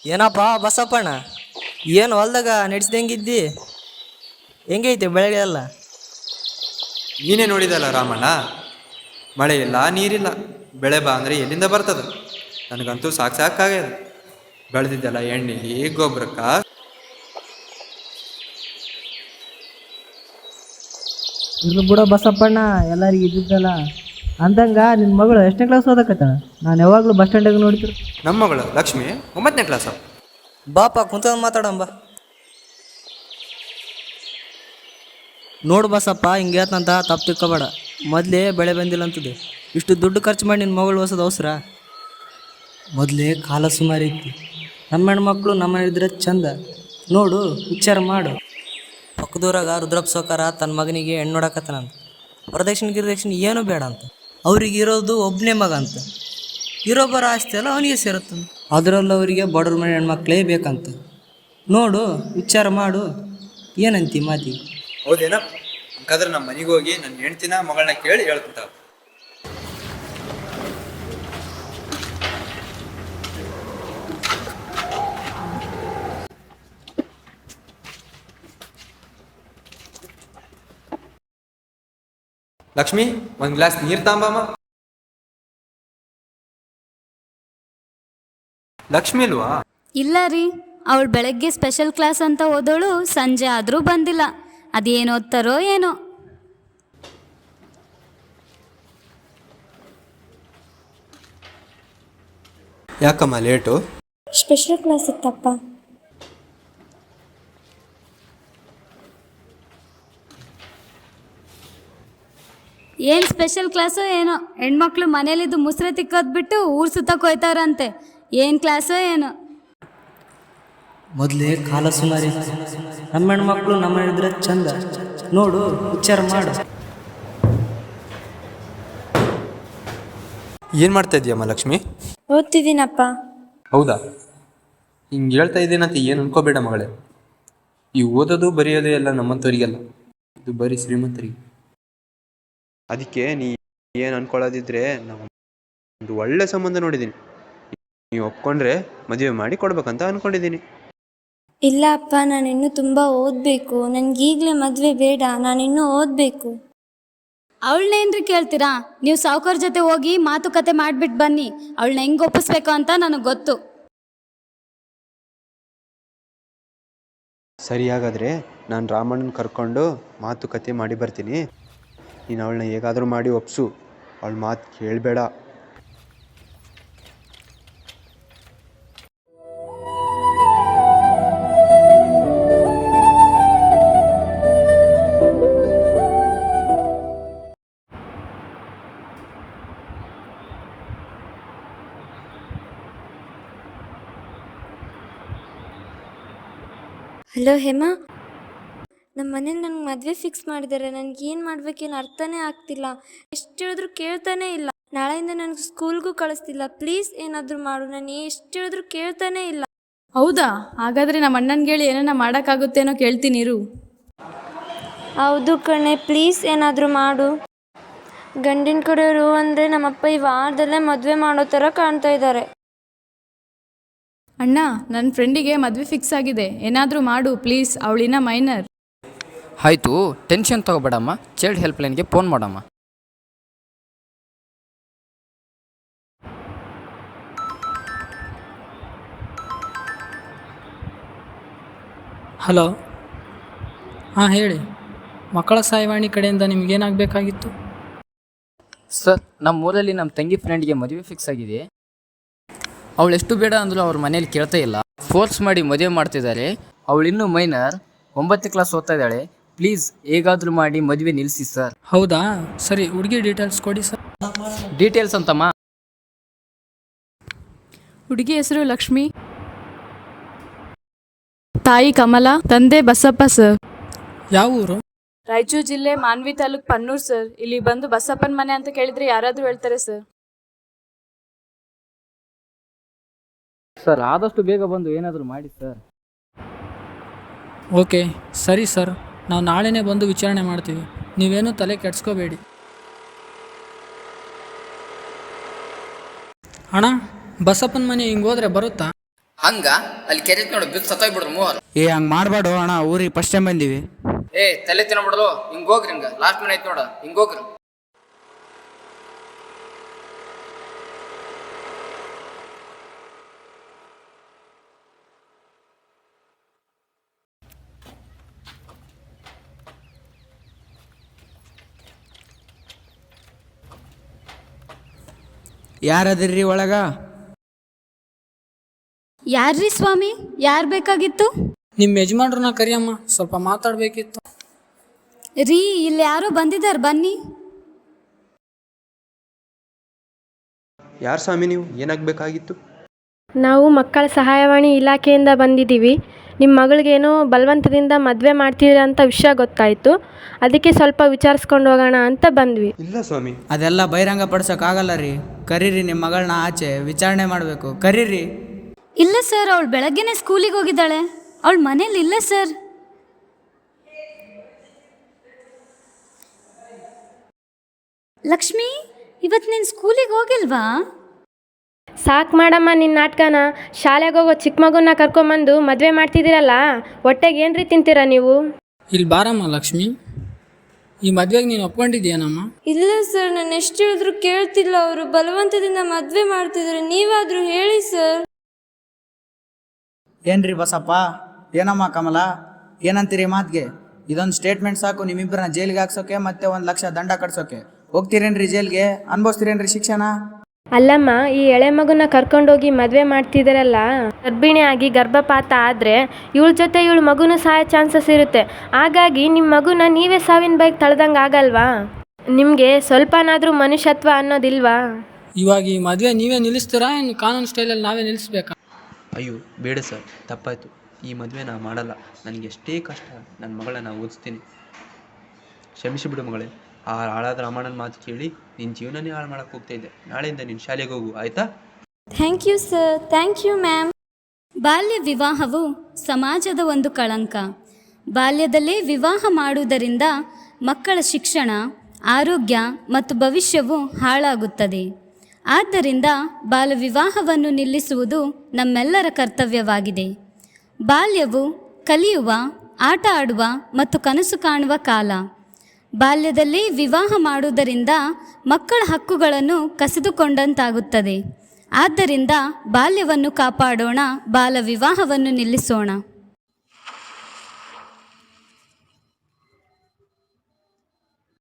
ಏನಪ್ಪ ಬಸಪ್ಪಣ್ಣ, ಏನು ಹೊಲ್ದಾಗ ನಡೆಸ್ದಂಗಿದ್ದಿ? ಹೆಂಗೈತೆ ಬೆಳಗ್ಗೆ ಎಲ್ಲ? ನೀನೇ ನೋಡಿದಲ್ಲ ರಾಮಣ್ಣ, ಮಳೆ ಇಲ್ಲ ನೀರಿಲ್ಲ, ಬೆಳೆ ಬಾ ಅಂದರೆ ಎಲ್ಲಿಂದ ಬರ್ತದೆ? ನನಗಂತೂ ಸಾಕಾಗ್ಯದ. ಬೆಳೆದಿದ್ದೆಲ್ಲ ಎಣ್ಣೆಗೆ ಗೊಬ್ಬರಕ್ಕ. ಇರ್ಲಿ ಬಿಡೋ ಬಸಪ್ಪಣ್ಣ, ಎಲ್ಲರಿಗೆ ಇದ್ದಿದ್ದಲ್ಲ. ಅಂದಂಗ ನಿನ್ನ ಮಗಳು ಎಷ್ಟನೇ ಕ್ಲಾಸ್ ಓದಕತ್ತ? ನಾನು ಯಾವಾಗಲೂ ಬಸ್ ಸ್ಟ್ಯಾಂಡಾಗ ನೋಡ್ತಿರ್. ನಮ್ಮ ಮಗಳು ಲಕ್ಷ್ಮಿ 9ನೇ ಕ್ಲಾಸ. ಬಾಪ ಕುಂತ ಮಾತಾಡಂಬ. ನೋಡು ಬಸಪ್ಪ, ಹಿಂಗೆ ಹೇಳ್ತಂತ ತಪ್ಪು ತಿಳ್ಕೊಬೇಡ. ಮೊದಲೇ ಬೆಳೆ ಬಂದಿಲ್ಲ ಅಂತದೆ, ಇಷ್ಟು ದುಡ್ಡು ಖರ್ಚು ಮಾಡಿ ನಿನ್ನ ಮಗಳು ಓಸೋದು ಅವಸರ? ಮೊದಲೇ ಕಾಲ ಸುಮಾರು ಐತಿ. ನಮ್ಮ ಹೆಣ್ಮಕ್ಳು ನಮ್ಮ ಇದ್ರೆ ಚಂದ. ನೋಡು, ವಿಚಾರ ಮಾಡು. ಪಕ್ಕದೂರಾಗ ರುದ್ರಪ್ಪ ಸೌಕಾರ ತನ್ನ ಮಗನಿಗೆ ಹೆಣ್ಣು ನೋಡಕತ್ತಾನಂತ. ಗಿರದಕ್ಷಿಣೆ ಏನೂ ಬೇಡ ಅಂತ. ಅವ್ರಿಗೆ ಇರೋದು ಒಬ್ಬನೇ ಮಗ ಅಂತ. ಇರೋಬ್ಬರ ಆಸ್ತಿ ಅಲ್ಲ ಅವನಿಗೆ ಸೇರುತ್ತೆ. ಅದರಲ್ಲೂ ಅವರಿಗೆ ಬಡವ್ರ ಮನೆ ಹೆಣ್ಮಕ್ಳೇ ಬೇಕಂತ. ನೋಡು, ವಿಚಾರ ಮಾಡು. ಏನಂತಿ ಮಾತಿ? ಹೌದೇನ? ಹಂಗಾದ್ರೆ ನಮ್ಮ ಮನೆಗೆ ಹೋಗಿ ನನ್ನ ಹೆಂಡ್ತಿನ ಮಗಳನ್ನ ಕೇಳಿ ಹೇಳ್ತಿದ್ದ. ಲಕ್ಷ್ಮಿ, ಒಂದು ಗ್ಲಾಸ್ ನೀರು ತಾಂಬಮ್ಮ. ಲಕ್ಷ್ಮಿ ಅಲ್ವಾ? ಇಲ್ಲ ರೀ, ಅವಳು ಬೆಳಗ್ಗೆ ಸ್ಪೆಷಲ್ ಕ್ಲಾಸ್ ಅಂತ ಓದೋಳು, ಸಂಜೆ ಆದರೂ ಬಂದಿಲ್ಲ. ಅದೇನು ಓದ್ತಾರೋ ಏನೋ. ಯಾಕಮ್ಮ ಲೇಟು? ಸ್ಪೆಷಲ್ ಕ್ಲಾಸ್ ಇತ್ತಪ್ಪ. ಏನು ಸ್ಪೆಷಲ್ ಕ್ಲಾಸೋ ಏನೋ. ಹೆಣ್ಮಕ್ಳು ಮನೇಲಿದ್ದು ಮುಸ್ರೆ ತಿಕ್ಕೋದ್ಬಿಟ್ಟು ಊರು ಸುತ್ತಕ್ಕೆ ಹೋಯ್ತಾರಂತೆ. ಏನು ಕ್ಲಾಸೋ ಏನೋ. ಮೊದಲೇ ಕಾಲ ಸುಮಾರಿ. ನಮ್ಮ ಹೆಣ್ಮಕ್ಳು ನಮ್ಮ ಇದ್ರೆ ಚಂದ. ನೋಡು, ವಿಚಾರ ಮಾಡು. ಏನು ಮಾಡ್ತಾ ಇದೀಯಮ್ಮ ಲಕ್ಷ್ಮಿ? ಓದ್ತಿದ್ದೀನಪ್ಪ. ಹೌದಾ? ಹಿಂಗೆ ಹೇಳ್ತಾ ಇದ್ದೀನಂತ ಏನು ಅನ್ಕೋಬೇಡ ಮಗಳೇ. ಈ ಓದೋದು ಬರೆಯೋದು ಎಲ್ಲ ನಮ್ಮಂಥವ್ರಿಗೆಲ್ಲ, ಇದು ಬರೀ ಶ್ರೀಮಂತರಿಗೆ. ಅದಕ್ಕೆ ನೀ ಏನು ಅನ್ಕೊಳ್ಳೋದಿದ್ರೆ ನಾವು ಒಂದು ಒಳ್ಳೆ ಸಂಬಂಧ ನೋಡಿದ್ದೀನಿ. ನೀವು ಒಪ್ಕೊಂಡ್ರೆ ಮದುವೆ ಮಾಡಿ ಕೊಡ್ಬೇಕಂತ ಅನ್ಕೊಂಡಿದ್ದೀನಿ. ಇಲ್ಲ ಅಪ್ಪ, ನಾನಿನ್ನೂ ತುಂಬ ಓದಬೇಕು. ನನಗೀಗಲೇ ಮದುವೆ ಬೇಡ, ನಾನಿನ್ನೂ ಓದಬೇಕು. ಅವಳನ್ನೇನ್ರಿ ಕೇಳ್ತೀರಾ? ನೀವು ಸಾವುಕಾರ ಜೊತೆ ಹೋಗಿ ಮಾತುಕತೆ ಮಾಡಿಬಿಟ್ಟು ಬನ್ನಿ. ಅವಳನ್ನ ಹೆಂಗೆ ಒಪ್ಪಿಸ್ಬೇಕು ಅಂತ ನನಗೆ ಗೊತ್ತು. ಸರಿ, ಹಾಗಾದರೆ ನಾನು ರಾಮಣ್ಣನ ಕರ್ಕೊಂಡು ಮಾತುಕತೆ ಮಾಡಿ ಬರ್ತೀನಿ. ನೀನು ಅವಳನ್ನ ಹೇಗಾದರೂ ಮಾಡಿ ಒಪ್ಸು. ಅವಳ ಮಾತು ಕೇಳಬೇಡ. ಹಲೋ ಹೇಮಾ, ನಮ್ಮ ಮನೇಲಿ ನನಗೆ ಮದುವೆ ಫಿಕ್ಸ್ ಮಾಡಿದ್ದಾರೆ. ನನಗೇನು ಮಾಡಬೇಕೇನು ಅರ್ಥನೇ ಆಗ್ತಿಲ್ಲ. ಎಷ್ಟು ಹೇಳಿದ್ರು ಕೇಳ್ತಾನೇ ಇಲ್ಲ. ನಾಳೆಯಿಂದ ನನಗೆ ಸ್ಕೂಲ್ಗೂ ಕಳಿಸ್ತಿಲ್ಲ. ಪ್ಲೀಸ್ ಏನಾದರೂ ಮಾಡು. ನಾನು ಎಷ್ಟು ಹೇಳಿದ್ರು ಕೇಳ್ತಾನೇ ಇಲ್ಲ. ಹೌದಾ? ಹಾಗಾದರೆ ನಮ್ಮ ಅಣ್ಣನಿಗೆ ಹೇಳಿ ಏನಾರ ಮಾಡೋಕ್ಕಾಗುತ್ತೇನೋ ಕೇಳ್ತೀನಿ ಇರು. ಹೌದು ಕಣೆ, ಪ್ಲೀಸ್ ಏನಾದರೂ ಮಾಡು. ಗಂಡಿನ ಕಡೆಯವರು ಅಂದರೆ ನಮ್ಮಪ್ಪ ಈ ವಾರದಲ್ಲೇ ಮದುವೆ ಮಾಡೋ ಥರ ಕಾಣ್ತಾ ಇದ್ದಾರೆ. ಅಣ್ಣ, ನನ್ನ ಫ್ರೆಂಡಿಗೆ ಮದುವೆ ಫಿಕ್ಸ್ ಆಗಿದೆ, ಏನಾದರೂ ಮಾಡು ಪ್ಲೀಸ್. ಅವಳಿನ ಮೈನರ್. ಆಯಿತು, ಟೆನ್ಷನ್ ತಗೋಬೇಡಮ್ಮ. ಚೈಲ್ಡ್ ಹೆಲ್ಪ್ಲೈನ್ಗೆ ಫೋನ್ ಮಾಡಮ್ಮ. ಹಲೋ, ಹಾಂ ಹೇಳಿ. ಮಕ್ಕಳ ಸಹಾಯವಾಣಿ ಕಡೆಯಿಂದ ನಿಮಗೇನಾಗಬೇಕಾಗಿತ್ತು? ಸರ್, ನಮ್ಮ ಊರಲ್ಲಿ ನಮ್ಮ ತಂಗಿ ಫ್ರೆಂಡ್ಗೆ ಮದುವೆ ಫಿಕ್ಸ್ ಆಗಿದೆ. ಅವಳು ಎಷ್ಟು ಬೇಡ ಅಂದರೂ ಅವ್ರ ಮನೇಲಿ ಕೇಳ್ತಾ ಇಲ್ಲ. ಫೋರ್ಸ್ ಮಾಡಿ ಮದುವೆ ಮಾಡ್ತಿದ್ದಾರೆ. ಅವಳಿನ್ನೂ ಮೈನರ್, 9ನೇ ಕ್ಲಾಸ್ ಓದ್ತಾ ಇದ್ದಾಳೆ. ಪ್ಲೀಸ್ ಹೇಗಾದರೂ ಮಾಡಿ ಮದುವೆ ನಿಲ್ಲಿಸಿ ಸರ್. ಹೌದಾ? ಸರಿ, ಹುಡುಗಿ ಡೀಟೇಲ್ಸ್ ಕೊಡಿ ಸರ್. ಡೀಟೇಲ್ಸ್ ಅಂತಮ್ಮ? ಹುಡುಗಿ ಹೆಸರು ಲಕ್ಷ್ಮಿ, ತಾಯಿ ಕಮಲಾ, ತಂದೆ ಬಸಪ್ಪ ಸರ್. ಯಾವ ಊರು? ರಾಯಚೂರು ಜಿಲ್ಲೆ ಮಾನ್ವಿ ತಾಲೂಕು ಪನ್ನೂರು ಸರ್. ಇಲ್ಲಿ ಬಂದು ಬಸಪ್ಪನ ಮನೆ ಅಂತ ಕೇಳಿದರೆ ಯಾರಾದರೂ ಹೇಳ್ತಾರೆ ಸರ್. ಸರ್, ಆದಷ್ಟು ಬೇಗ ಬಂದು ಏನಾದರೂ ಮಾಡಿ ಸರ್. ಓಕೆ, ಸರಿ ಸರ್. ನಾವು ನಾಳೆನೇ ಬಂದು ವಿಚಾರಣೆ ಮಾಡ್ತೀವಿ. ನೀವೇನು ತಲೆ ಕೆಡ್ಸ್ಕೋಬೇಡಿ. ಅಣ್ಣ, ಬಸಪ್ಪನ ಮನೆ ಹಿಂಗೆ ಹೋದ್ರೆ ಬರುತ್ತಾ? ಹಂಗ ಅಲ್ಲಿ ಕೆರೆ ನೋಡು ಬಿದ್ದು ಸತ್ತೋಗ್ಬಿಡ್ರು ಮೂವರು. ಏ ಹಂಗೆ ಮಾಡಬೇಡ ಅಣ್ಣ, ಊರಿಗೆ ಫಸ್ಟ್ ಟೈಮ್ ಬಂದೀವಿ. ಏ ತಲೆ ತಿನ್ನಬಿಡಲು, ಹಿಂಗ್ ಹೋಗ್ರಿ, ಹಿಂಗ ಲಾಸ್ಟ್ ಮನೆ ಐತಿ ನೋಡ, ಹಿಂಗ್ ಹೋಗ್ರಿ. ಯಾರದಿರ್ರಿ ಒಳಗ? ಯಾರ್ರೀ ಸ್ವಾಮಿ, ಯಾರು ಬೇಕಾಗಿತ್ತು? ನಿಮ್ಮ ಯಜಮಾನ್ರನ್ನ ಕರಿಯಮ್ಮ, ಸ್ವಲ್ಪ ಮಾತಾಡಬೇಕಿತ್ತು. ರೀ, ಇಲ್ಲಿ ಯಾರೋ ಬಂದಿದ್ದಾರೆ, ಬನ್ನಿ. ಯಾರು ಸ್ವಾಮಿ ನೀವು? ಏನಾಗಬೇಕಾಗಿತ್ತು? ನಾವು ಮಕ್ಕಳ ಸಹಾಯವಾಣಿ ಇಲಾಖೆಯಿಂದ ಬಂದಿದ್ದೀವಿ. ನಿಮ್ಮ ಮಗಳಿಗೇನೋ ಬಲವಂತದಿಂದ ಮದುವೆ ಮಾಡ್ತೀರ ಅಂತ ವಿಷಯ ಗೊತ್ತಾಯಿತು. ಅದಕ್ಕೆ ಸ್ವಲ್ಪ ವಿಚಾರಿಸ್ಕೊಂಡು ಹೋಗೋಣ ಅಂತ ಬಂದ್ವಿ. ಇಲ್ಲ ಸ್ವಾಮಿ, ಅದೆಲ್ಲ ಬಹಿರಂಗ ಪಡಿಸೋಕ್ಕಾಗಲ್ಲ ರೀ. ಕರೀರಿ ನಿಮ್ಮ ಮಗಳನ್ನ ಆಚೆ, ವಿಚಾರಣೆ ಮಾಡಬೇಕು. ಕರೀರಿ. ಇಲ್ಲ ಸರ್, ಅವಳು ಬೆಳಗ್ಗೆನೆ ಸ್ಕೂಲಿಗೆ ಹೋಗಿದ್ದಾಳೆ. ಅವಳು ಮನೇಲಿ ಇಲ್ಲ ಸರ್. ಲಕ್ಷ್ಮಿ, ಇವತ್ತು ನೀನು ಸ್ಕೂಲಿಗೆ ಹೋಗಿಲ್ವಾ? ಸಾಕು ಮಾಡಮ್ಮ ನಿನ್ನ ನಾಟಕನ. ಶಾಲೆಗೆ ಹೋಗೋ ಚಿಕ್ಕ ಮಗುನ ಕರ್ಕೊಂಬಂದು ಮದುವೆ ಮಾಡ್ತಿದ್ದೀರಲ್ಲ, ಹೊಟ್ಟೆಗೆ ಏನ್ರಿ ತಿಂತೀರಾ ನೀವು? ಇಲ್ಲಿ ಬಾರಮ್ಮ ಲಕ್ಷ್ಮಿ, ಈ ಮದುವೆಗೆ ನೀನು ಒಪ್ಕೊಂಡಿದ್ಯಾನಮ್ಮ? ಇಲ್ಲ ಸರ್, ನಾನು ಎಷ್ಟು ಹೇಳಿದ್ರು ಕೇಳ್ತಿಲ್ಲ. ಅವರು ಬಲವಂತದಿಂದ ಮದುವೆ ಮಾಡ್ತಿದ್ದಾರೆ. ನೀವಾದರೂ ಹೇಳಿ ಸರ್. ಏನ್ರಿ ಬಸಪ್ಪ, ಏನಮ್ಮ ಕಮಲ, ಏನಂತೀರಿ ಮಾತಿಗೆ? ಇದೊಂದು ಸ್ಟೇಟ್ಮೆಂಟ್ ಸಾಕು ನಿಮ್ಮಿಬ್ಬರನ್ನ ಜೈಲಿಗೆ ಹಾಕ್ಸೋಕೆ, ಮತ್ತೆ 1 ಲಕ್ಷ ದಂಡ ಕಟ್ಸೋಕೆ. ಹೋಗ್ತೀರೇನ್ರಿ ಜೈಲ್ಗೆ? ಅನ್ಭವಿಸ್ತೀರೇನ್ರಿ ಶಿಕ್ಷಣ? ಅಲ್ಲಮ್ಮ, ಈ ಎಳೆ ಮಗುನ ಕರ್ಕೊಂಡೋಗಿ ಮದುವೆ ಮಾಡ್ತಿದ್ದೀರಲ್ಲ, ಗರ್ಭಿಣಿ ಆಗಿ ಗರ್ಭಪಾತ ಆದರೆ ಇವಳ ಜೊತೆ ಇವಳ ಮಗುನೂ ಸಾಯೋ ಚಾನ್ಸಸ್ ಇರುತ್ತೆ. ಹಾಗಾಗಿ ನಿಮ್ಮ ಮಗುನ ನೀವೇ ಸಾವಿನ ಬೈಕ್ ತಳ್ದಂಗೆ ಆಗಲ್ವಾ? ನಿಮಗೆ ಸ್ವಲ್ಪನಾದರೂ ಮನುಷ್ಯತ್ವ ಅನ್ನೋದಿಲ್ವಾ? ಇವಾಗ ಈ ಮದುವೆ ನೀವೇ ನಿಲ್ಲಿಸ್ತೀರಾ, ಇನ್ನು ಕಾನೂನು ಸ್ಟೈಲಲ್ಲಿ ನಾವೇ ನಿಲ್ಲಿಸ್ಬೇಕಾ? ಅಯ್ಯೋ ಬೇಡ ಸರ್, ತಪ್ಪಾಯಿತು. ಈ ಮದುವೆ ನಾ ಮಾಡಲ್ಲ. ನನಗೆ ಎಷ್ಟೇ ಕಷ್ಟ, ನನ್ನ ಮಗಳನ್ನ ಓದಿಸ್ತೀನಿ. ಕ್ಷಮಿಸಿಬಿಡು ಮಗಳೇ. ಆ ಹಾಳಾದ ರಾಮಣ್ಣನ ಮಾತು ಕೇಳಿ ನಿನ್ನ ಜೀವನನೇ ಹಾಳು ಮಾಡಕ್ಕೆ ಹೋಗ್ತಾ ಇದ್ದೆ. ನಾಳೆಯಿಂದ ನೀನು ಶಾಲೆಗೆ ಹೋಗು, ಆಯಿತಾ? Thank you sir. Thank you ma'am. ಬಾಲ್ಯ ವಿವಾಹವು ಸಮಾಜದ ಒಂದು ಕಳಂಕ. ಬಾಲ್ಯದಲ್ಲೇ ವಿವಾಹ ಮಾಡುವುದರಿಂದ ಮಕ್ಕಳ ಶಿಕ್ಷಣ, ಆರೋಗ್ಯ ಮತ್ತು ಭವಿಷ್ಯವು ಹಾಳಾಗುತ್ತದೆ. ಆದ್ದರಿಂದ ಬಾಲ್ಯ ವಿವಾಹವನ್ನು ನಿಲ್ಲಿಸುವುದು ನಮ್ಮೆಲ್ಲರ ಕರ್ತವ್ಯವಾಗಿದೆ. ಬಾಲ್ಯವು ಕಲಿಯುವ, ಆಟ ಆಡುವ ಮತ್ತು ಕನಸು ಕಾಣುವ ಕಾಲ. ಬಾಲ್ಯದಲ್ಲೇ ವಿವಾಹ ಮಾಡುವುದರಿಂದ ಮಕ್ಕಳ ಹಕ್ಕುಗಳನ್ನು ಕಸಿದುಕೊಂಡಂತಾಗುತ್ತದೆ. ಆದ್ದರಿಂದ ಬಾಲ್ಯವನ್ನು ಕಾಪಾಡೋಣ, ಬಾಲ್ಯ ವಿವಾಹವನ್ನು ನಿಲ್ಲಿಸೋಣ.